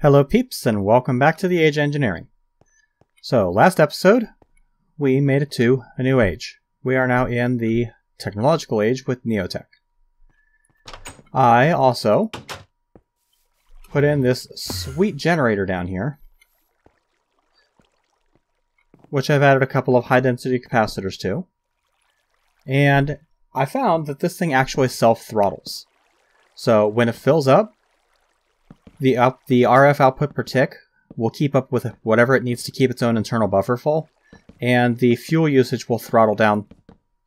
Hello peeps, and welcome back to the Age of Engineering. So, last episode, we made it to a new age. We are now in the technological age with Neotech. I also put in this sweet generator down here, which I've added a couple of high-density capacitors to. And I found that this thing actually self-throttles. So when it fills up, the RF output per tick will keep up with whatever it needs to keep its own internal buffer full, and the fuel usage will throttle down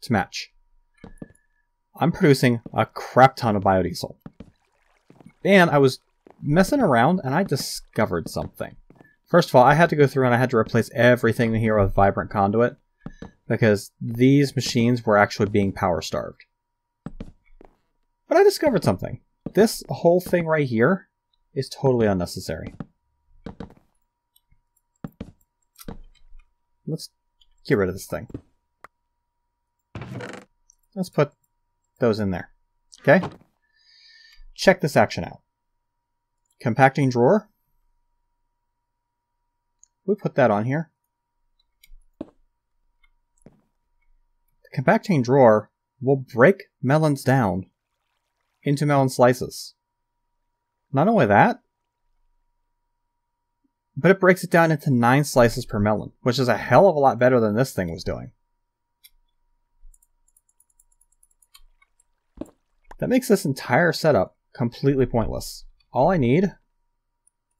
to match. I'm producing a crap ton of biodiesel. And I was messing around and I discovered something. First of all, I had to go through and I had to replace everything in here with vibrant conduit, because these machines were actually being power starved. But I discovered something. This whole thing right here is totally unnecessary. Let's get rid of this thing. Let's put those in there. Okay? Check this action out. Compacting drawer. We put that on here. The compacting drawer will break melons down into melon slices. Not only that, but it breaks it down into 9 slices per melon, which is a hell of a lot better than this thing was doing. That makes this entire setup completely pointless. All I need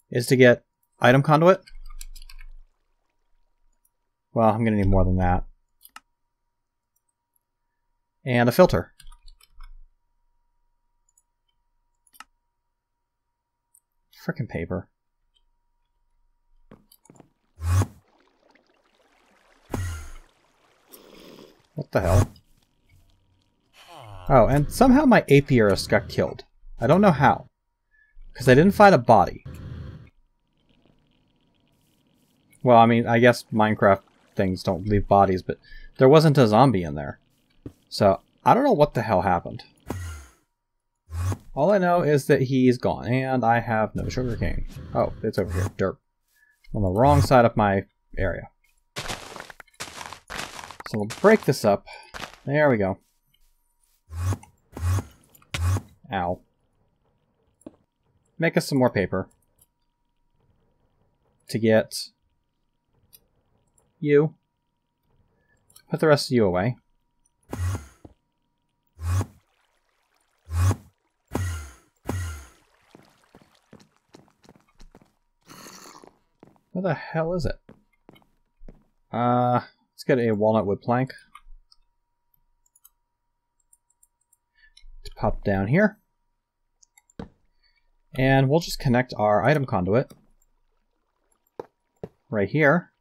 is to get item conduit. Well, I'm going to need more than that. And a filter. Frickin' paper. What the hell? Oh, and somehow my apiarist got killed. I don't know how. Because I didn't find a body. Well, I mean, I guess Minecraft things don't leave bodies, but there wasn't a zombie in there. So, I don't know what the hell happened. All I know is that he's gone, and I have no sugarcane. Oh, it's over here. Dirt. On the wrong side of my area. So we'll break this up. There we go. Ow. Make us some more paper. To get you. Put the rest of you away. Where the hell is it? Let's get a walnut wood plank. To pop down here. And we'll just connect our item conduit. Right here.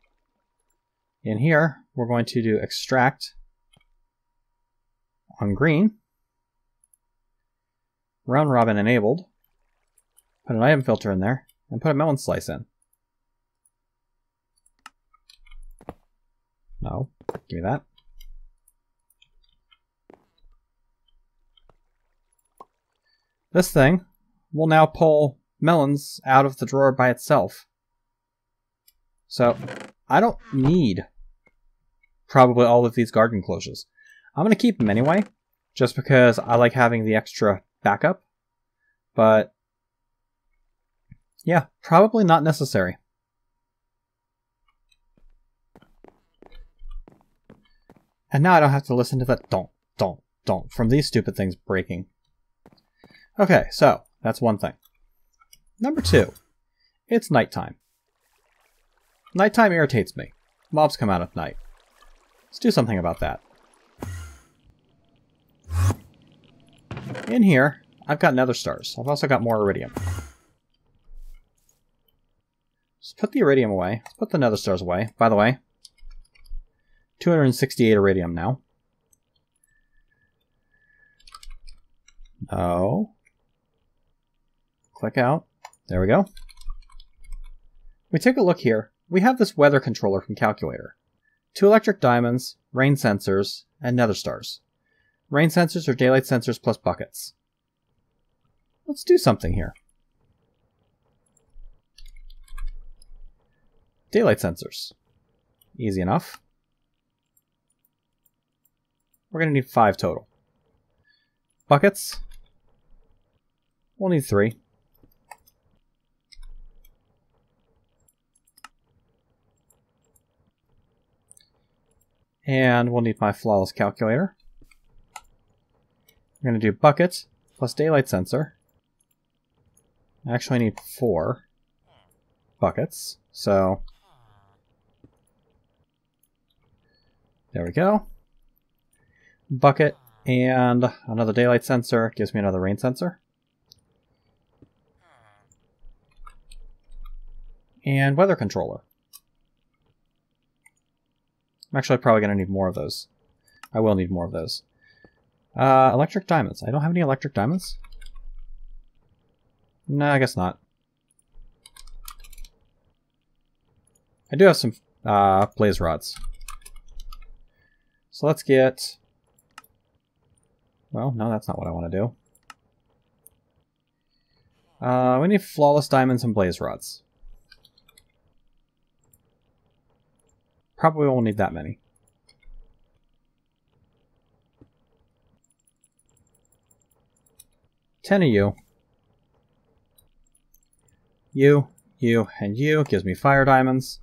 In here, we're going to do extract on green. Round robin enabled. Put an item filter in there. And put a melon slice in. No, give me that. This thing will now pull melons out of the drawer by itself. So, I don't need probably all of these garden closures. I'm going to keep them anyway, just because I like having the extra backup. But, yeah, probably not necessary. And now I don't have to listen to that don't from these stupid things breaking. Okay, so that's one thing. Number 2, it's nighttime. Nighttime irritates me. Mobs come out at night. Let's do something about that. In here, I've got nether stars. I've also got more iridium. Just put the iridium away. Let's put the nether stars away. By the way, 268 iridium now. No. Click out. There we go. We take a look here. We have this weather controller from Calculator. 2 electric diamonds, rain sensors, and nether stars. Rain sensors are daylight sensors plus buckets. Let's do something here. Daylight sensors. Easy enough. We're going to need 5 total. Buckets. We'll need 3. And we'll need my flawless calculator. We're going to do bucket plus daylight sensor. I actually need 4 buckets, so there we go. Bucket and another daylight sensor gives me another rain sensor. And weather controller. I'm actually probably going to need more of those. I will need more of those. Electric diamonds. I don't have any electric diamonds. No, I guess not. I do have some blaze rods. So let's get... Well, no, that's not what I want to do. We need flawless diamonds and blaze rods. Probably won't need that many. Ten of you. You, and you. Gives me fire diamonds.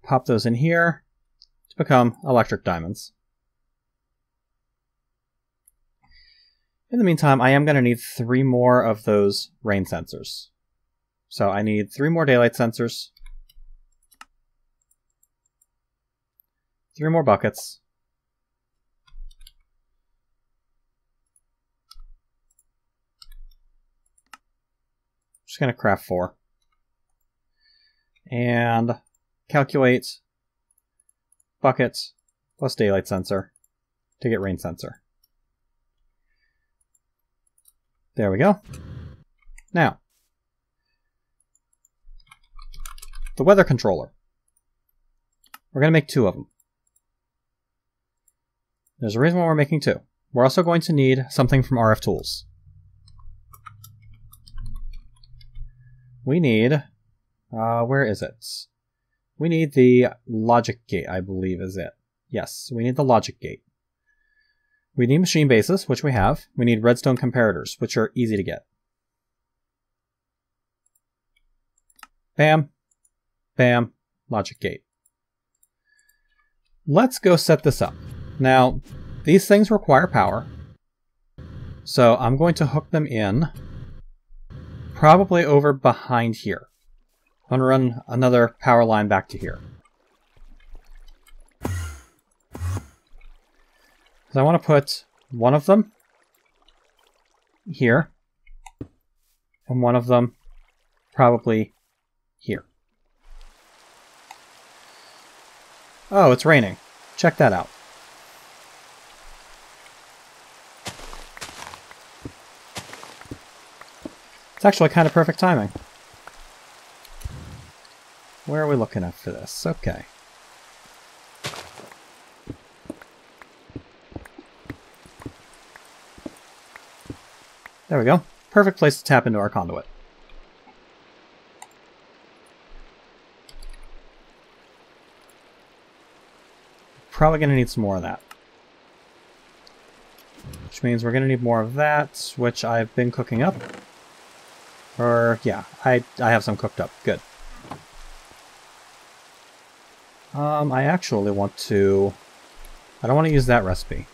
Pop those in here to become electric diamonds. In the meantime, I am going to need 3 more of those rain sensors. So I need 3 more daylight sensors. 3 more buckets. Just going to craft 4. And calculate bucket plus daylight sensor to get rain sensor. There we go. Now, the weather controller. We're going to make 2 of them. There's a reason why we're making 2. We're also going to need something from RF Tools. We need... where is it? We need the logic gate, I believe is it. Yes, we need the logic gate. We need machine bases, which we have. We need redstone comparators, which are easy to get. Bam. Bam. Logic gate. Let's go set this up. Now, these things require power. So I'm going to hook them in probably over behind here. I'm going to run another power line back to here. So I want to put one of them here, and one of them probably here. Oh, it's raining. Check that out. It's actually kind of perfect timing. Where are we looking at for this? Okay. There we go. Perfect place to tap into our conduit. Probably going to need some more of that. Which means we're going to need more of that, which I've been cooking up. Or, yeah, I have some cooked up. Good. I actually want to... I don't want to use that recipe.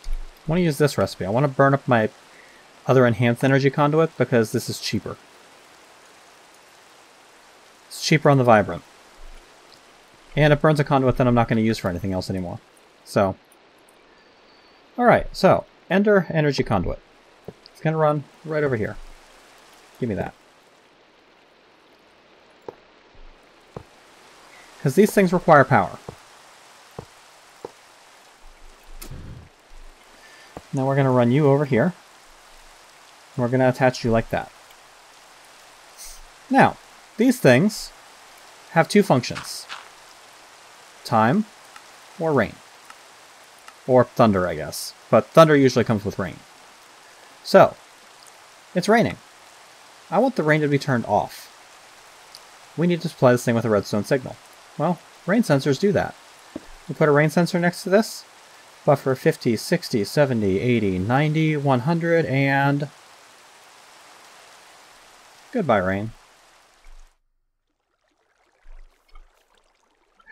I want to use this recipe. I want to burn up my other enhanced energy conduit because this is cheaper. It's cheaper on the Vibrant. And it burns a conduit that I'm not going to use for anything else anymore. So, alright, so, Ender energy conduit. It's going to run right over here. Give me that. Because these things require power. Now we're going to run you over here. And we're going to attach you like that. Now, these things have 2 functions. Time or rain. Or thunder, I guess. But thunder usually comes with rain. So, it's raining. I want the rain to be turned off. We need to supply this thing with a redstone signal. Well, rain sensors do that. We put a rain sensor next to this. Buffer 50, 60, 70, 80, 90, 100, and... goodbye, rain.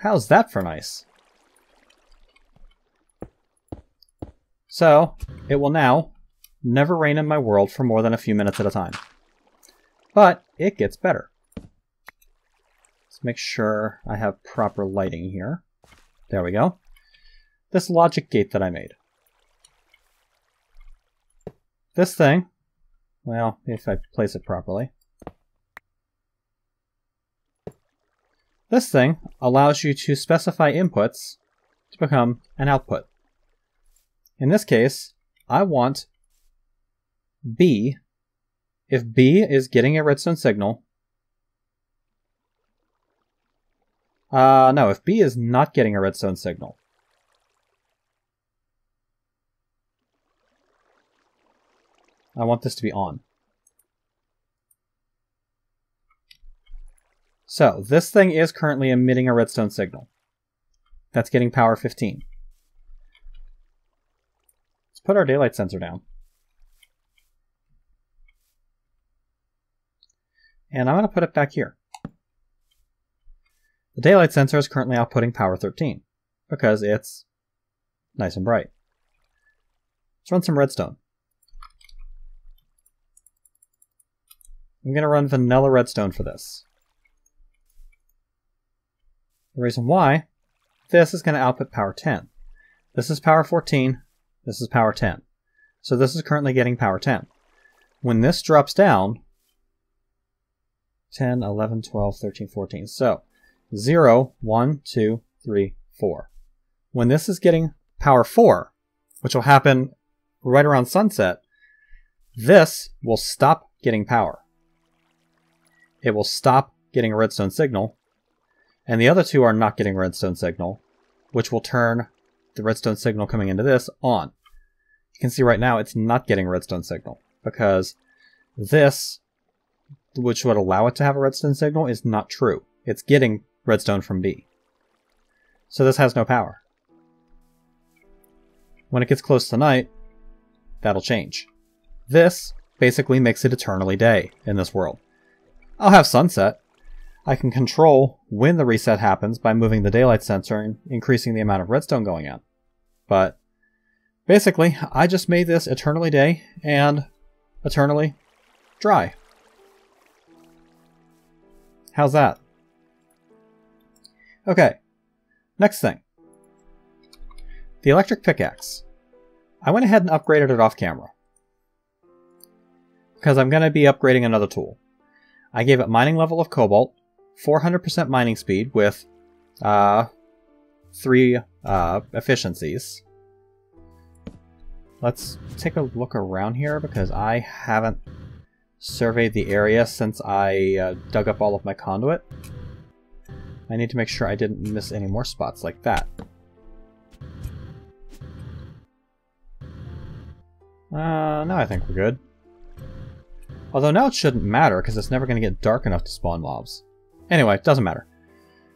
How's that for nice? So, it will now never rain in my world for more than a few minutes at a time. But it gets better. Let's make sure I have proper lighting here. There we go. This logic gate that I made. This thing, well, if I place it properly. This thing allows you to specify inputs to become an output. In this case, I want B. If B is getting a redstone signal... no, if B is not getting a redstone signal, I want this to be on. So, this thing is currently emitting a redstone signal. That's getting power 15. Let's put our daylight sensor down. And I'm going to put it back here. The daylight sensor is currently outputting power 13 because it's nice and bright. Let's run some redstone. I'm going to run vanilla redstone for this. The reason why, this is going to output power 10. This is power 14, this is power 10. So this is currently getting power 10. When this drops down, 10, 11, 12, 13, 14. So 0, 1, 2, 3, 4. When this is getting power 4, which will happen right around sunset, this will stop getting power. It will stop getting a redstone signal, and the other two are not getting a redstone signal, which will turn the redstone signal coming into this on. You can see right now it's not getting a redstone signal, because this, which would allow it to have a redstone signal, is not true. It's getting redstone from B. So this has no power. When it gets close to night, that'll change. This basically makes it eternally day in this world. I'll have sunset. I can control when the reset happens by moving the daylight sensor and increasing the amount of redstone going in. But basically, I just made this eternally day and eternally dry. How's that? Okay, next thing. The electric pickaxe. I went ahead and upgraded it off camera, because I'm going to be upgrading another tool. I gave it mining level of cobalt, 400% mining speed with 3 efficiencies. Let's take a look around here, because I haven't surveyed the area since I dug up all of my conduit. I need to make sure I didn't miss any more spots like that. Now I think we're good. Although now it shouldn't matter, because it's never going to get dark enough to spawn mobs. Anyway, it doesn't matter.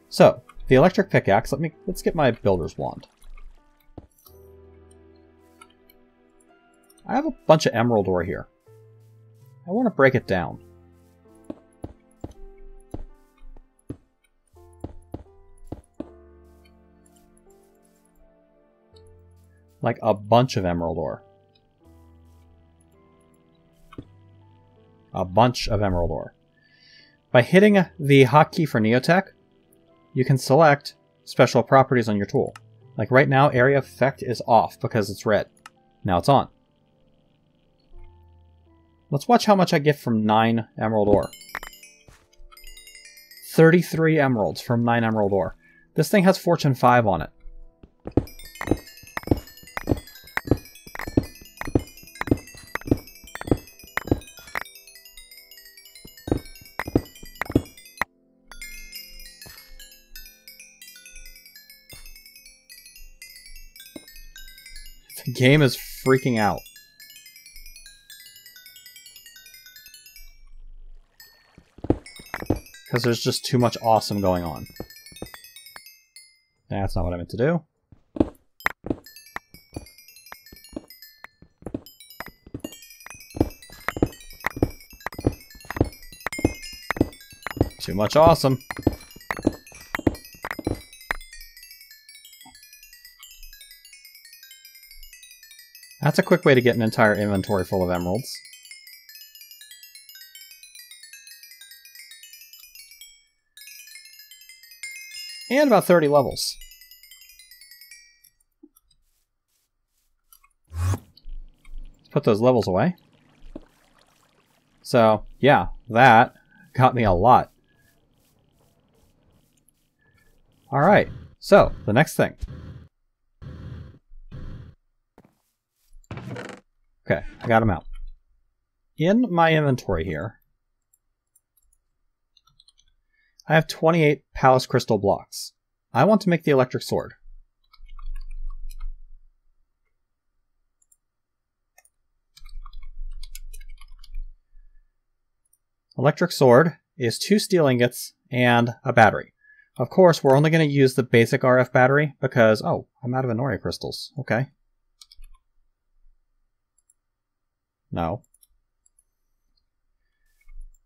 So, the electric pickaxe, let's get my builder's wand. I have a bunch of emerald ore here. I want to break it down. Like a bunch of emerald ore. A bunch of emerald ore. By hitting the hotkey for Neotech, you can select special properties on your tool. Like right now, area effect is off because it's red. Now it's on. Let's watch how much I get from 9 emerald ore. 33 emeralds from 9 emerald ore. This thing has Fortune 5 on it. The game is freaking out. because there's just too much awesome going on. That's not what I meant to do. Too much awesome. That's a quick way to get an entire inventory full of emeralds. And about 30 levels. Let's put those levels away. So, yeah, that got me a lot. Alright, so, the next thing. Okay, I got them out. In my inventory here, I have 28 Palace Crystal blocks. I want to make the electric sword. Electric sword is 2 steel ingots and a battery. Of course, we're only going to use the basic RF battery because, oh, I'm out of Anoria crystals. Okay. No.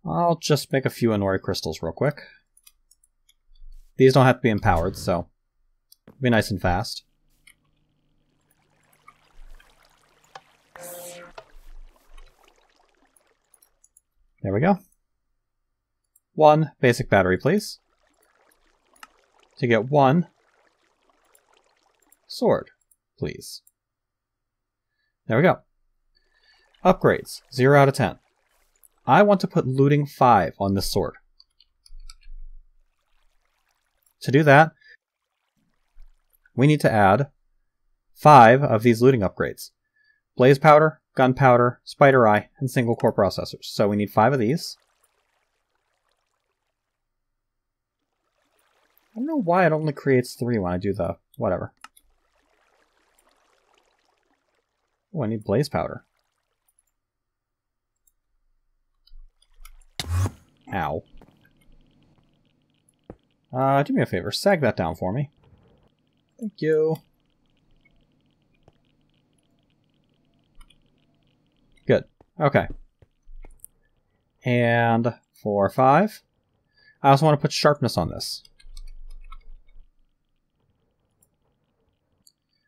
I'll just make a few Anoria crystals real quick. These don't have to be empowered, so it'll be nice and fast. There we go. 1 basic battery, please. To get 1 sword, please. There we go. Upgrades, 0 out of 10. I want to put looting 5 on this sword. To do that, we need to add 5 of these looting upgrades. Blaze powder, gunpowder, spider eye, and single core processors. So we need 5 of these. I don't know why it only creates 3 when I do the whatever. Oh, I need blaze powder. Ow. Do me a favor, sag that down for me. Thank you. Good. Okay. And for 5, I also want to put sharpness on this.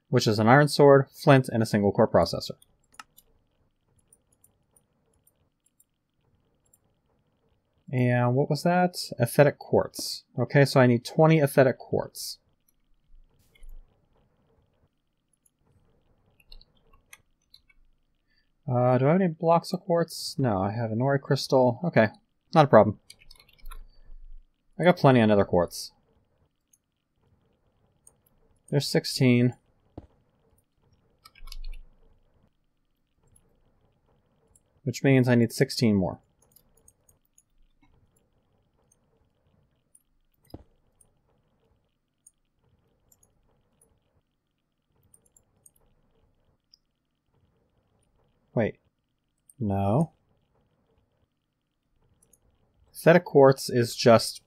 Which is an iron sword, flint, and a single core processor. And what was that? Aesthetic quartz. Okay, so I need 20 aesthetic quartz. Do I have any blocks of quartz? No, I have an ori crystal. Okay, not a problem. I got plenty of nether quartz. There's 16. Which means I need 16 more. Wait. No. Aesthetic quartz is just...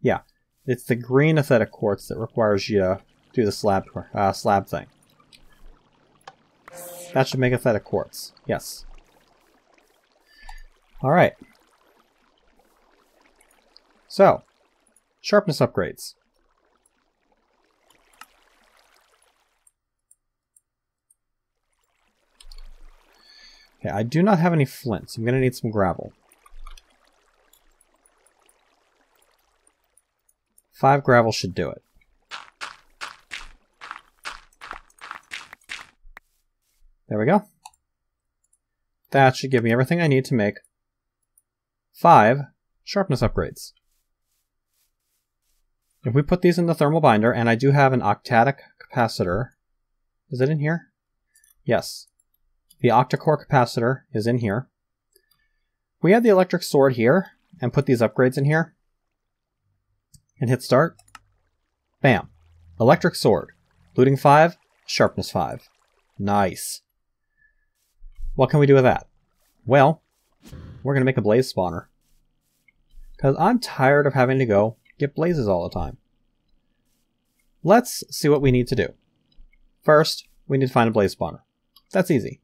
Yeah. It's the green aesthetic quartz that requires you to do the slab thing. That should make aesthetic quartz. Yes. Alright. So, sharpness upgrades. Okay, I do not have any flint, so I'm going to need some gravel. 5 gravel should do it. There we go. That should give me everything I need to make 5 sharpness upgrades. If we put these in the thermal binder, and I do have an octadic capacitor. Is it in here? Yes. The octa-core capacitor is in here. We add the electric sword here, and put these upgrades in here, and hit start. Bam. Electric sword. Looting 5, sharpness 5. Nice. What can we do with that? Well, we're going to make a blaze spawner. Because I'm tired of having to go get blazes all the time. Let's see what we need to do. First, we need to find a blaze spawner. That's easy.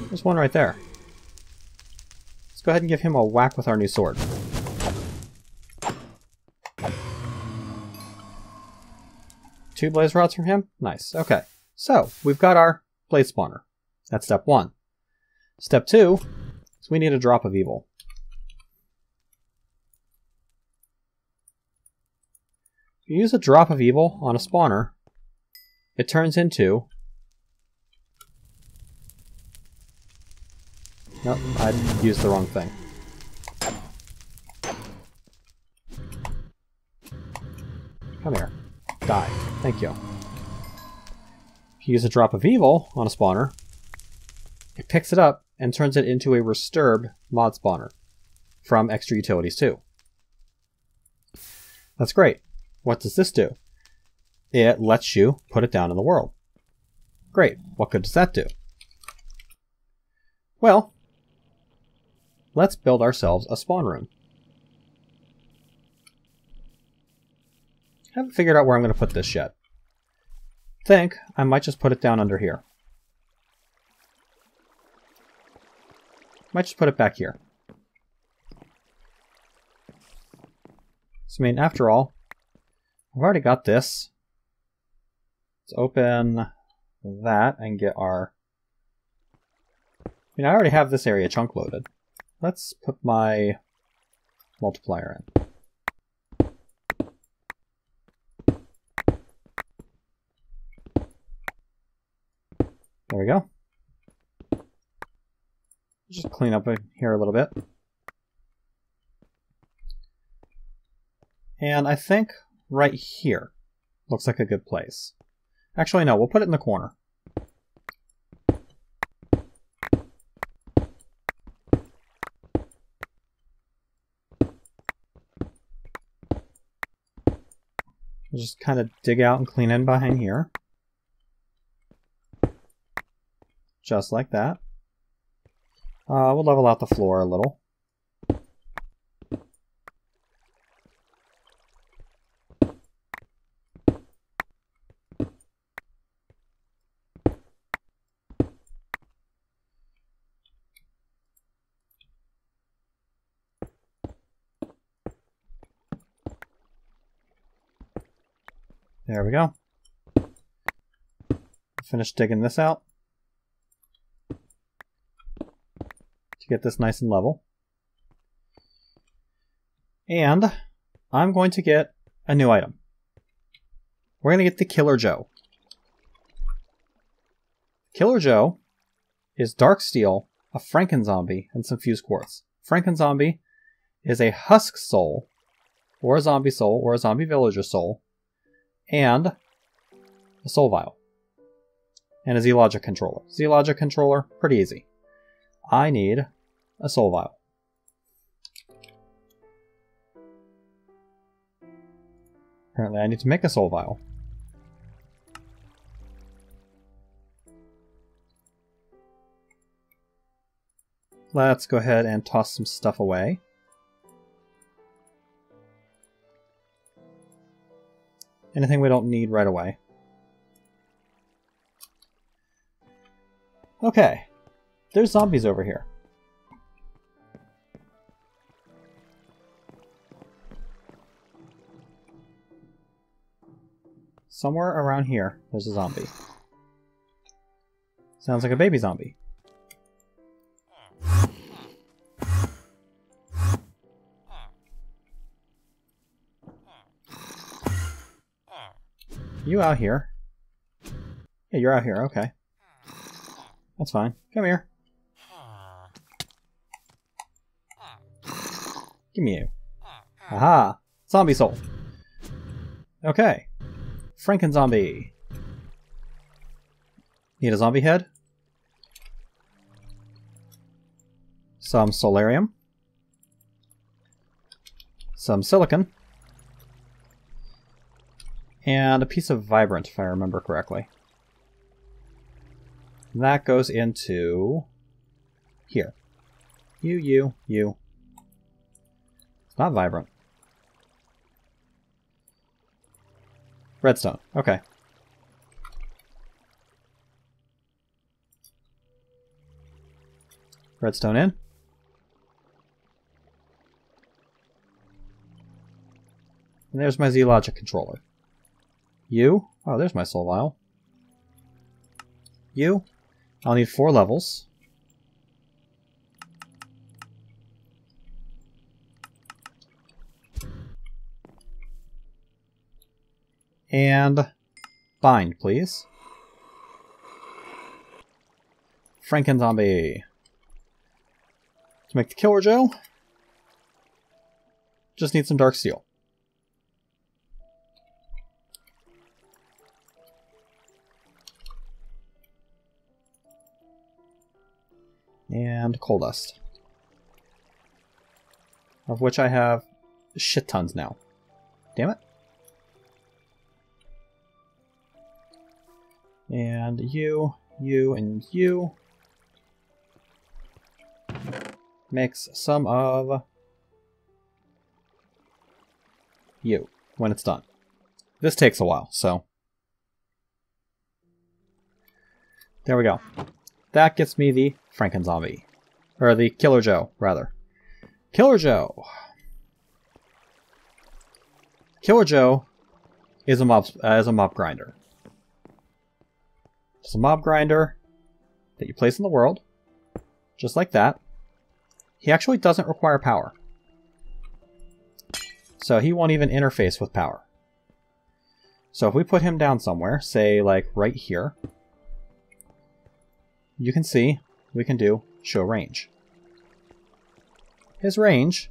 There's one right there. Let's go ahead and give him a whack with our new sword. Two blaze rods from him? Nice. Okay. So, we've got our blaze spawner. That's step one. Step two is we need a drop of evil. If you use a drop of evil on a spawner, it turns into... Nope, I used the wrong thing. Come here. Die. Thank you. If you use a drop of evil on a spawner, it picks it up and turns it into a disturbed mod spawner from Extra Utilities 2. That's great. What does this do? It lets you put it down in the world. Great. What good does that do? Well, let's build ourselves a spawn room. I haven't figured out where I'm going to put this yet. Think I might just put it down under here. Might just put it back here. So, I mean, after all, I've already got this. Let's open that and get our... I mean, I already have this area chunk loaded. Let's put my multiplier in. There we go. Just clean up here a little bit. And I think right here looks like a good place. Actually, no, we'll put it in the corner. We'll just kind of dig out and clean in behind here. Just like that. We'll level out the floor a little. There we go. Finish digging this out to get this nice and level. And I'm going to get a new item. We're going to get the Killer Joe. Killer Joe is dark steel, a Frankenzombie, and some fused quartz. Frankenzombie is a husk soul, or a zombie soul, or a zombie villager soul, and a soul vial. And a Z-Logic controller. Z-Logic controller, pretty easy. I need a soul vial. Apparently I need to make a soul vial. Let's go ahead and toss some stuff away. Anything we don't need right away. Okay. There's zombies over here. Somewhere around here, there's a zombie. Sounds like a baby zombie. You out here? Yeah, you're out here, okay. That's fine. Come here. Give me you. Aha! Zombie soul. Okay. Frankenzombie. Need a zombie head? Some solarium. Some silicon. And a piece of vibrant, if I remember correctly. And that goes into here. You. It's not vibrant. Redstone. Okay. Redstone in. And there's my Z-Logic controller. You. Oh, there's my soul vial. You. I'll need 4 levels. And bind, please. Franken-zombie. To make the Killer Joe, just need some dark steel. And coal dust. Of which I have shit tons now. Damn it. And you, and you. Mix some of you when it's done. This takes a while, so. There we go. That gets me the Franken-zombie. Or the Killer Joe, rather. Killer Joe. Killer Joe is a mob grinder. It's a mob grinder that you place in the world, just like that. He actually doesn't require power. So he won't even interface with power. So if we put him down somewhere, say like right here, you can see we can do show range. His range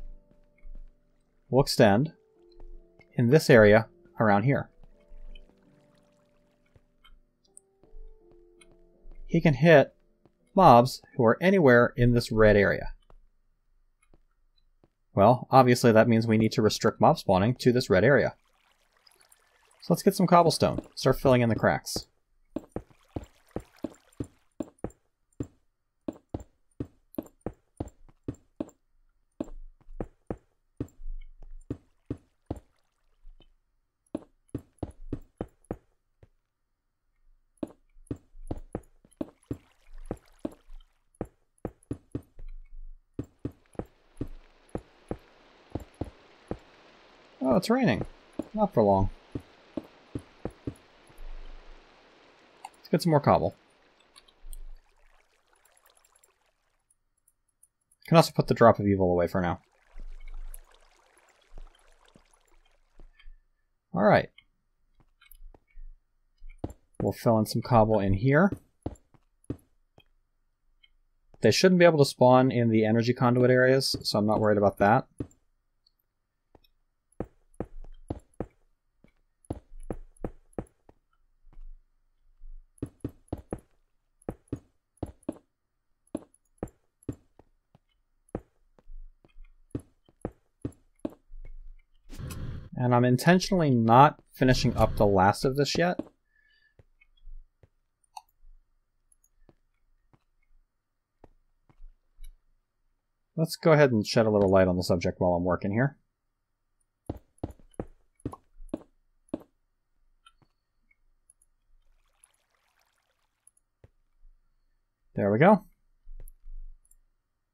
will extend in this area around here. He can hit mobs who are anywhere in this red area. Well, obviously that means we need to restrict mob spawning to this red area. So let's get some cobblestone. Start filling in the cracks. Oh, it's raining. Not for long. Let's get some more cobble. Can also put the drop of evil away for now. Alright. We'll fill in some cobble in here. They shouldn't be able to spawn in the energy conduit areas, so I'm not worried about that. And I'm intentionally not finishing up the last of this yet. Let's go ahead and shed a little light on the subject while I'm working here. There we go.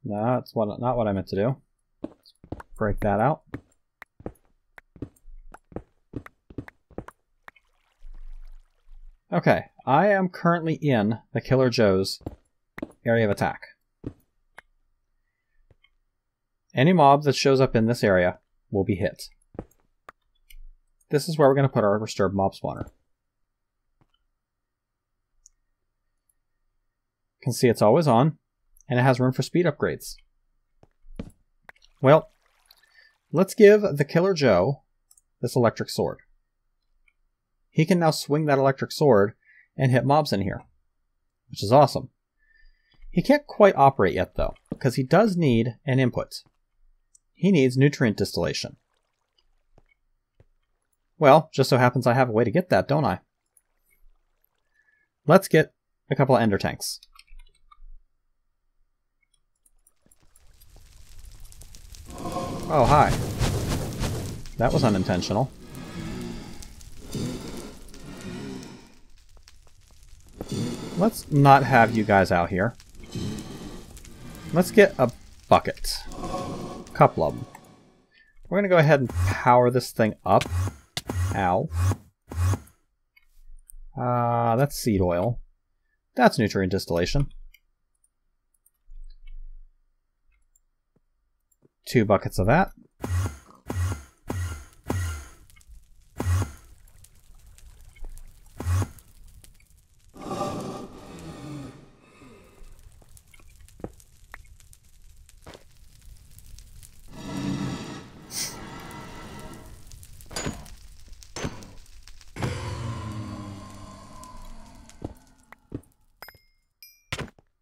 No, that's not what I meant to do. Let's break that out. Okay, I am currently in the Killer Joe's area of attack. Any mob that shows up in this area will be hit. This is where we're going to put our disturbed mob spawner. You can see it's always on, and it has room for speed upgrades. Well, let's give the Killer Joe this electric sword. He can now swing that electric sword and hit mobs in here, which is awesome. He can't quite operate yet, though, because he does need an input. He needs nutrient distillation. Well, just so happens I have a way to get that, don't I? Let's get a couple of ender tanks. Oh, hi. That was unintentional. Let's not have you guys out here. Let's get a bucket. A couple of them. We're going to go ahead and power this thing up. Ow. That's seed oil. That's nutrient distillation. 2 buckets of that.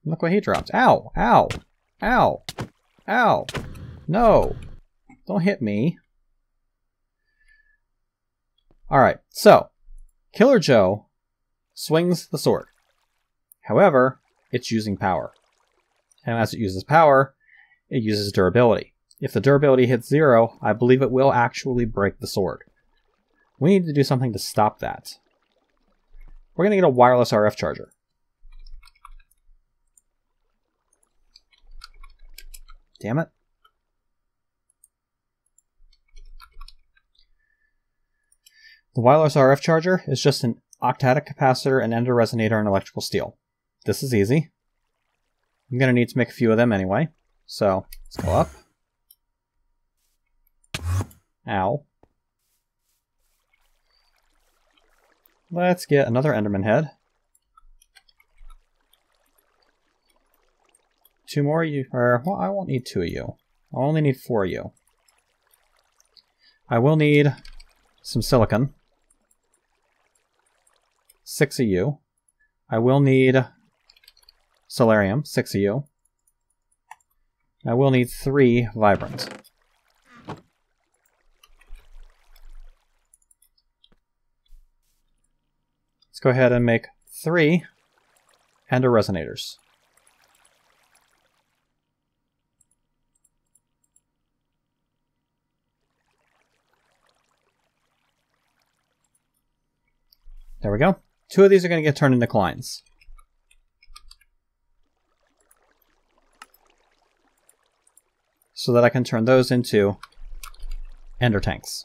Look what he dropped. Ow! Ow! Ow! Ow! No! Don't hit me. Alright, so Killer Joe swings the sword. However, it's using power. And as it uses power, it uses durability. If the durability hits 0, I believe it will actually break the sword. We need to do something to stop that. We're going to get a wireless RF charger. Damn it. The wireless RF charger is just an octadic capacitor, an ender resonator, and electrical steel. This is easy. I'm going to need to make a few of them anyway. So, let's go up. Ow. Let's get another Enderman head. 2 more of you, or, well, I won't need 2 of you. I'll only need 4 of you. I will need some silicon. 6 of you. I will need solarium, 6 of you. I will need 3 vibrant. Let's go ahead and make 3 ender resonators. There we go. 2 of these are going to get turned into clines. So that I can turn those into ender tanks.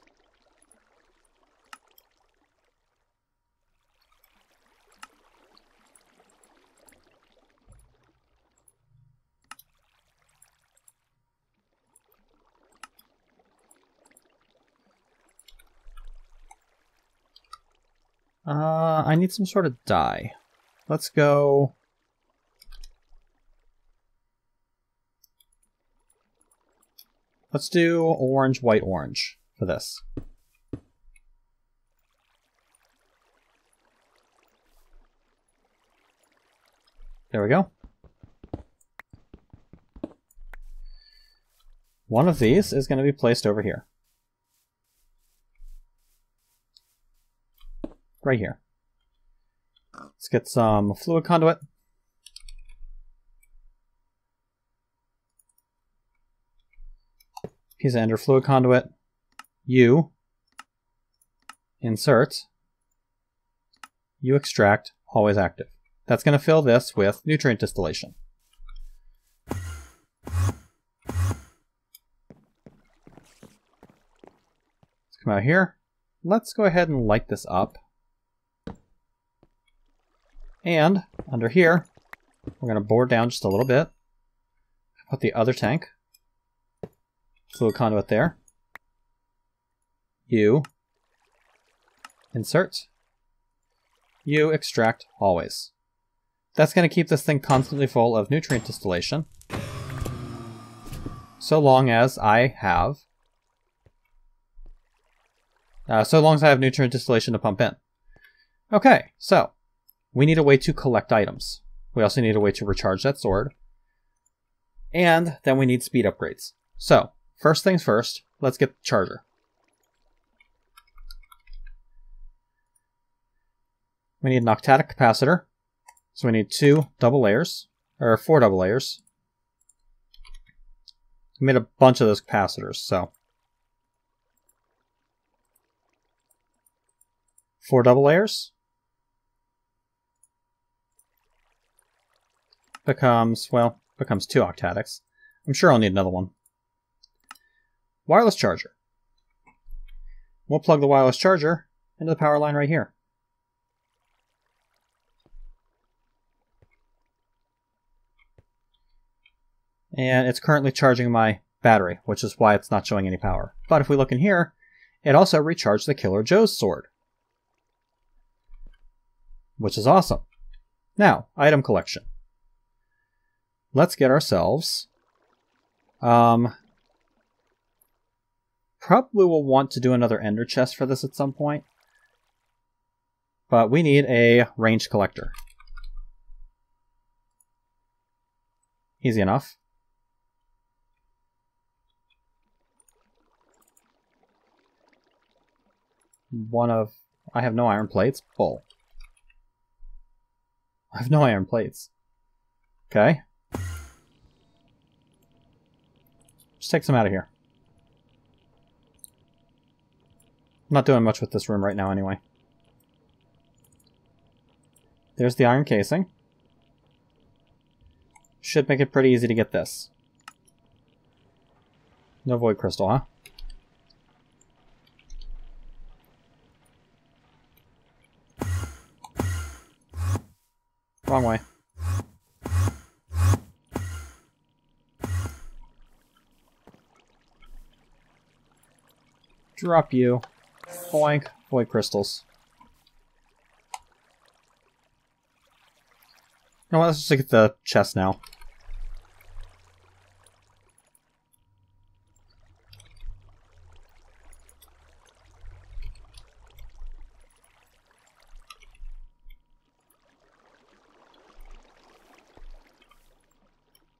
I need some sort of dye. Let's go... Let's do orange, white, orange for this. There we go. One of these is going to be placed over here. Right here. Let's get some fluid conduit. Piece of ender fluid conduit. You insert. You extract, always active. That's going to fill this with nutrient distillation. Let's come out here. Let's go ahead and light this up. And under here, we're going to bore down just a little bit. Put the other tank. Fluid conduit there. You insert. You extract always. That's going to keep this thing constantly full of nutrient distillation. So long as I have nutrient distillation to pump in. Okay, so we need a way to collect items. We also need a way to recharge that sword. And then we need speed upgrades. So, first things first, let's get the charger. We need an octadic capacitor. So we need 2 double layers, or 4 double layers. We made a bunch of those capacitors, so 4 double layers becomes 2 octadics. I'm sure I'll need another one. Wireless charger. We'll plug the wireless charger into the power line right here. And it's currently charging my battery, which is why it's not showing any power. But if we look in here, it also recharged the Killer Joe's sword, which is awesome. Now, item collection. Let's get ourselves... probably will want to do another ender chest for this at some point. But we need a ranged collector. Easy enough. I have no iron plates. Bull. I have no iron plates. Okay. Just take some out of here. I'm not doing much with this room right now anyway. There's the iron casing. Should make it pretty easy to get this. No void crystal, huh? Wrong way. Drop you. Boink. Void crystals. You know what, let's just look at the chest now.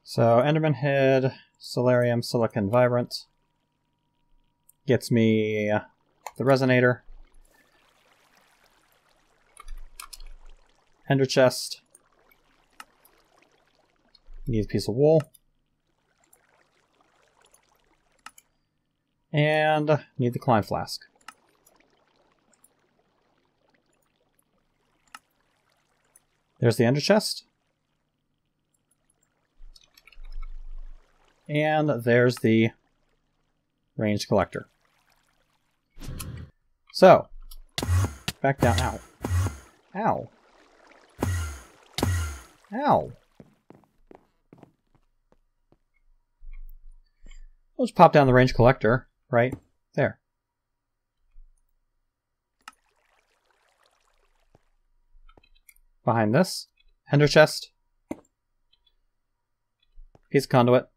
So, Enderman Head, Solarium, Silicon Vibrant. Gets me the Resonator. Ender Chest. Need a piece of wool. And need the Klein Flask. There's the Ender Chest. And there's the ranged collector. So, back down. Ow. Ow. Ow. We'll just pop down the ranged collector right there. Behind this, ender chest, piece of conduit,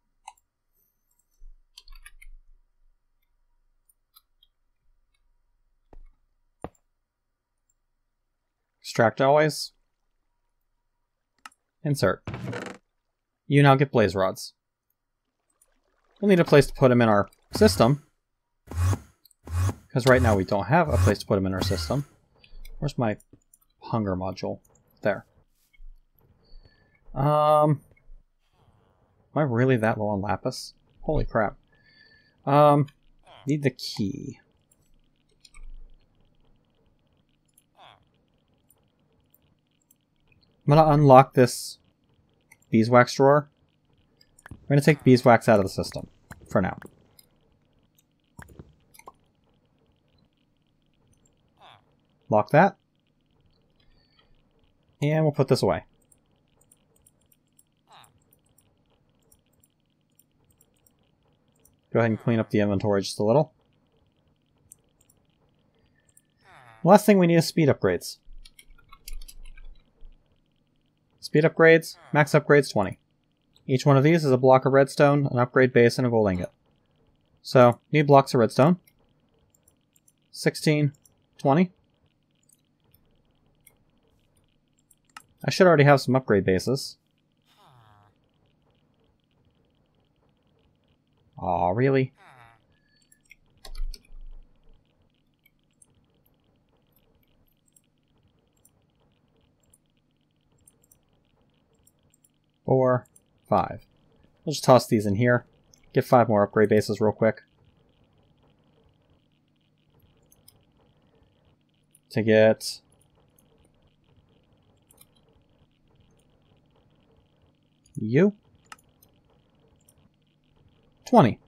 extract always, insert. You now get blaze rods. We'll need a place to put them in our system, because right now we don't have a place to put them in our system. Where's my hunger module? There. Am I really that low on lapis? Holy crap. Need the key. I'm gonna unlock this beeswax drawer. We're gonna take beeswax out of the system for now. Lock that. And we'll put this away. Go ahead and clean up the inventory just a little. Last thing we need is speed upgrades. Speed upgrades, max upgrades 20. Each one of these is a block of redstone, an upgrade base, and a gold ingot. So, need blocks of redstone. 16, 20. I should already have some upgrade bases. Aw, really? 4, 5. We'll just toss these in here. Get 5 more upgrade bases real quick. To get you 20.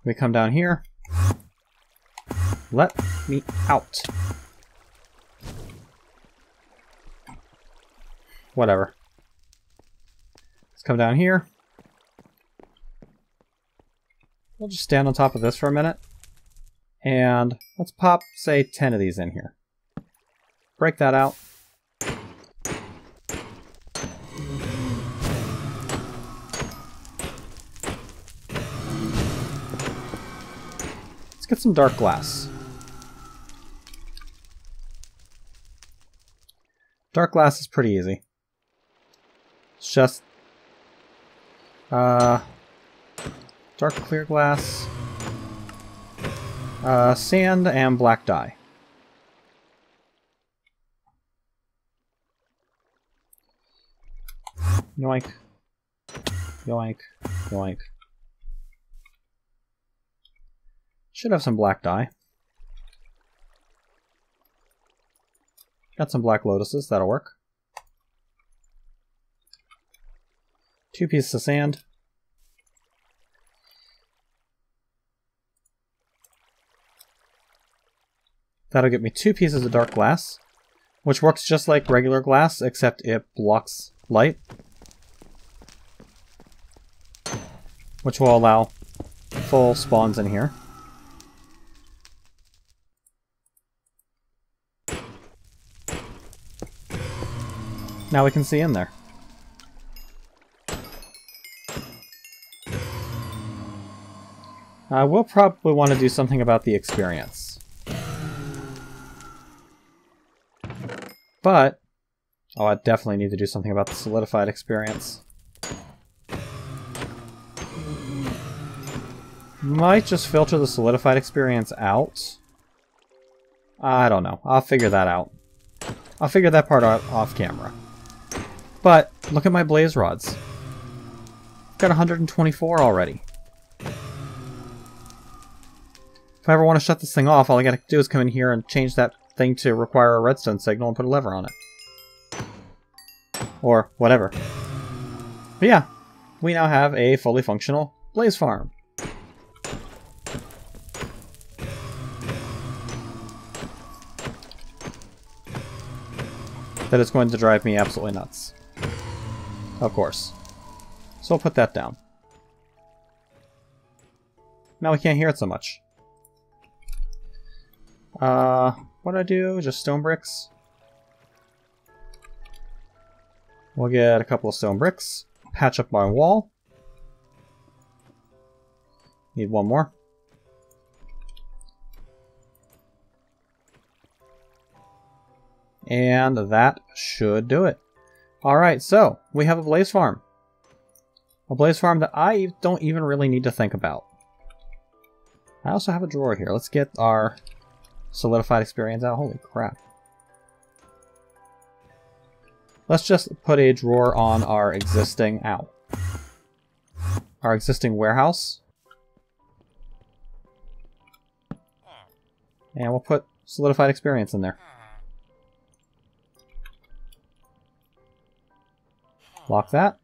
We come down here. Let me out. Whatever. Let's come down here. We'll just stand on top of this for a minute. And let's pop, say, 10 of these in here. Break that out. Let's get some dark glass. Dark glass is pretty easy. It's just dark clear glass, sand, and black dye. Yoink. Yoink. Yoink. Should have some black dye. Got some black lotuses, that'll work. 2 pieces of sand. That'll get me 2 pieces of dark glass, which works just like regular glass, except it blocks light, which will allow full spawns in here. Now we can see in there. We'll probably want to do something about the experience. But, oh, I definitely need to do something about the solidified experience. Might just filter the solidified experience out. I don't know. I'll figure that out. I'll figure that part out off camera. But, look at my blaze rods. I've got 124 already. If I ever want to shut this thing off, all I gotta do is come in here and change that thing to require a redstone signal and put a lever on it. Or whatever. But yeah, we now have a fully functional blaze farm. That is going to drive me absolutely nuts. Of course. So I'll put that down. Now we can't hear it so much. What do I do? Just stone bricks? We'll get a couple of stone bricks. Patch up my wall. Need one more. And that should do it. Alright, so we have a blaze farm. A blaze farm that I don't even really need to think about. I also have a drawer here. Let's get our solidified experience out. Holy crap. Let's just put a drawer on our existing our existing warehouse. And we'll put solidified experience in there. Lock that.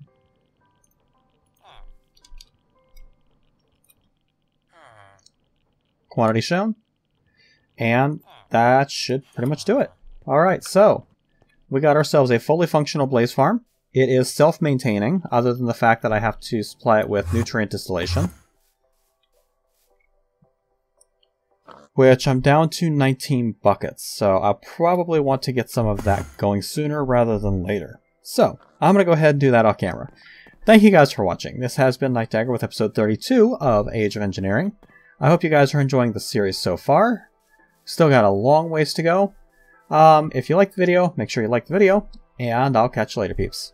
Quantity shown. And that should pretty much do it. Alright, so we got ourselves a fully functional blaze farm. It is self-maintaining, other than the fact that I have to supply it with nutrient distillation. Which I'm down to 19 buckets, so I'll probably want to get some of that going sooner rather than later. So, I'm going to go ahead and do that off camera. Thank you guys for watching. This has been Night Dagger with episode 32 of Age of Engineering. I hope you guys are enjoying the series so far. Still got a long ways to go. If you liked the video, make sure you like the video, and I'll catch you later, peeps.